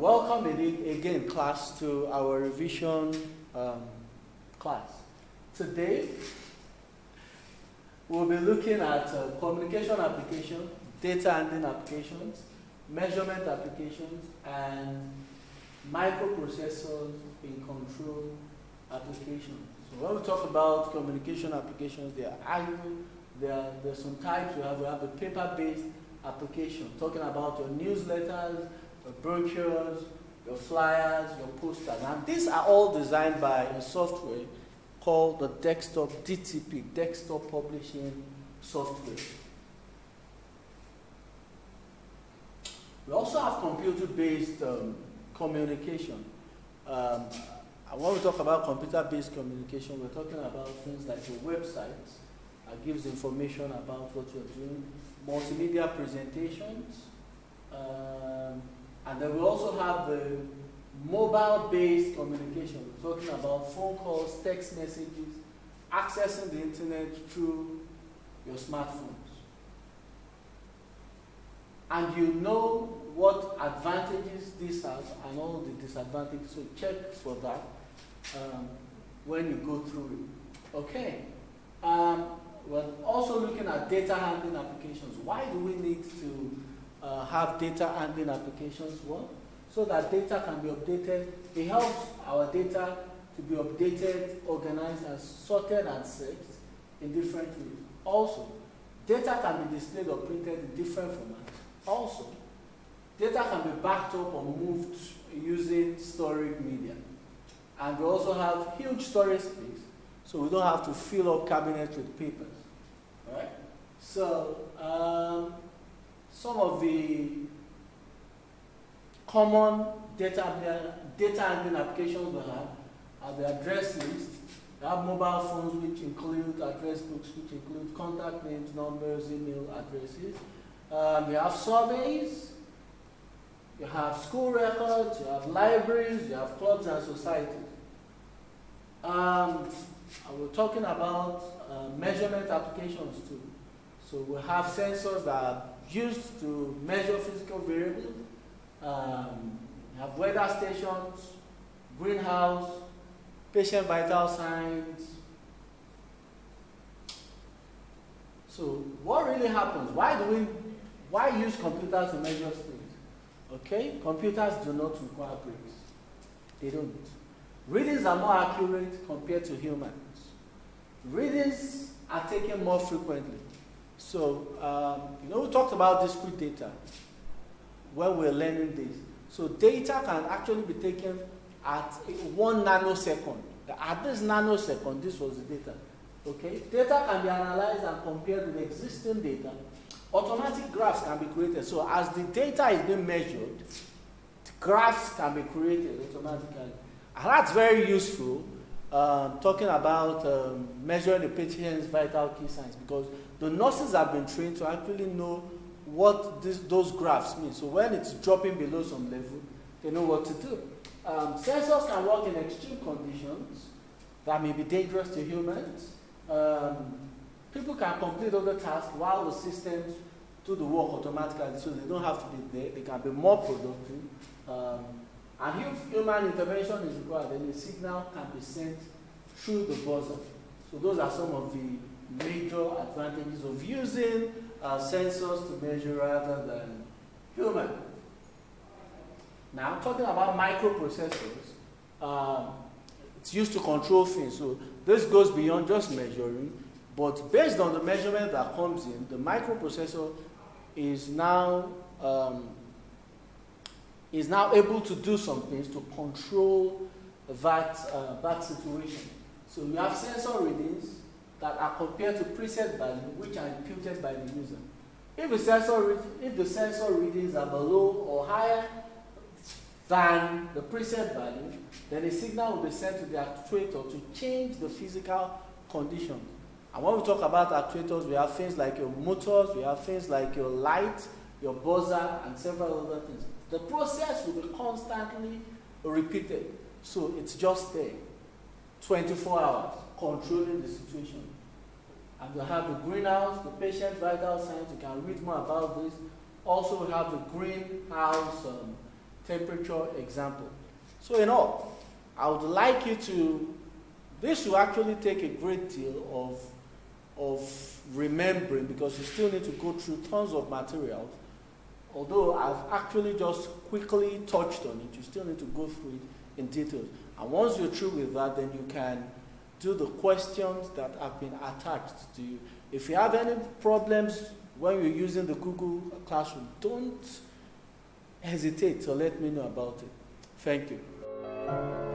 Welcome again, class, to our revision class. Today, we'll be looking at communication applications, data handling applications, measurement applications, and microprocessors in control applications. So when we talk about communication applications, there's some types. We have the paper-based application, talking about your newsletters, your brochures, your flyers, your posters. And these are all designed by a software called the desktop DTP, desktop publishing software. We also have computer-based communication. And when we talk about computer-based communication, we're talking about things like your website that gives information about what you're doing, multimedia presentations, and then we also have the mobile-based communication. We're talking about phone calls, text messages, accessing the internet through your smartphones. And you know what advantages this has and all the disadvantages, so check for that when you go through it. Okay. We're also looking at data handling applications. Why do we need to have data handling applications? Well, so that data can be updated. It helps our data to be updated, organized, and sorted and saved in different ways. Also, data can be displayed or printed in different formats. Also, data can be backed up or moved using storage media. And we also have huge storage space, so we don't have to fill up cabinets with papers. Right? So, some of the common data handling applications we have are the address list. We have mobile phones which include address books, which include contact names, numbers, email addresses. We have surveys, you have school records, you have libraries, you have clubs and societies. We're talking about measurement applications too. So we have sensors that are used to measure physical variables. We have weather stations, greenhouse, patient vital signs. So what really happens? Why use computers to measure things? Okay, computers do not require breaks. They don't. Readings are more accurate compared to humans. Readings are taken more frequently. So, we talked about discrete data when we're learning this. So data can actually be taken at 1 nanosecond. At this nanosecond, this was the data. Okay? Data can be analyzed and compared with existing data. Automatic graphs can be created. So as the data is being measured, graphs can be created automatically. And that's very useful, talking about measuring the patient's vital key signs, because the nurses have been trained to actually know what those graphs mean. So when it's dropping below some level, they know what to do. Sensors can work in extreme conditions that may be dangerous to humans. People can complete other tasks while the systems do the work automatically, so they don't have to be there. They can be more productive. And if human intervention is required, then the signal can be sent through the buzzer. So those are some of the major advantages of using sensors to measure rather than human. Now, talking about microprocessors, it's used to control things. So this goes beyond just measuring, but based on the measurement that comes in, the microprocessor is now able to do some things to control that situation. So we have sensor readings that are compared to preset values, which are imputed by the user. If the sensor readings are below or higher than the preset value, then a signal will be sent to the actuator to change the physical condition. And when we talk about actuators, we have things like your motors, we have things like your light, your buzzer, and several other things. The process will be constantly repeated. So it's just there, 24 hours, controlling the situation. And we have the greenhouse, the patient vital signs. You can read more about this. Also, we have the greenhouse temperature example. So in all, I would like you to, this will actually take a great deal of remembering, because you still need to go through tons of materials. Although I've actually just quickly touched on it, you still need to go through it in detail. And once you're through with that, then you can do the questions that have been attached to you. If you have any problems when you're using the Google Classroom, don't hesitate to let me know about it. Thank you.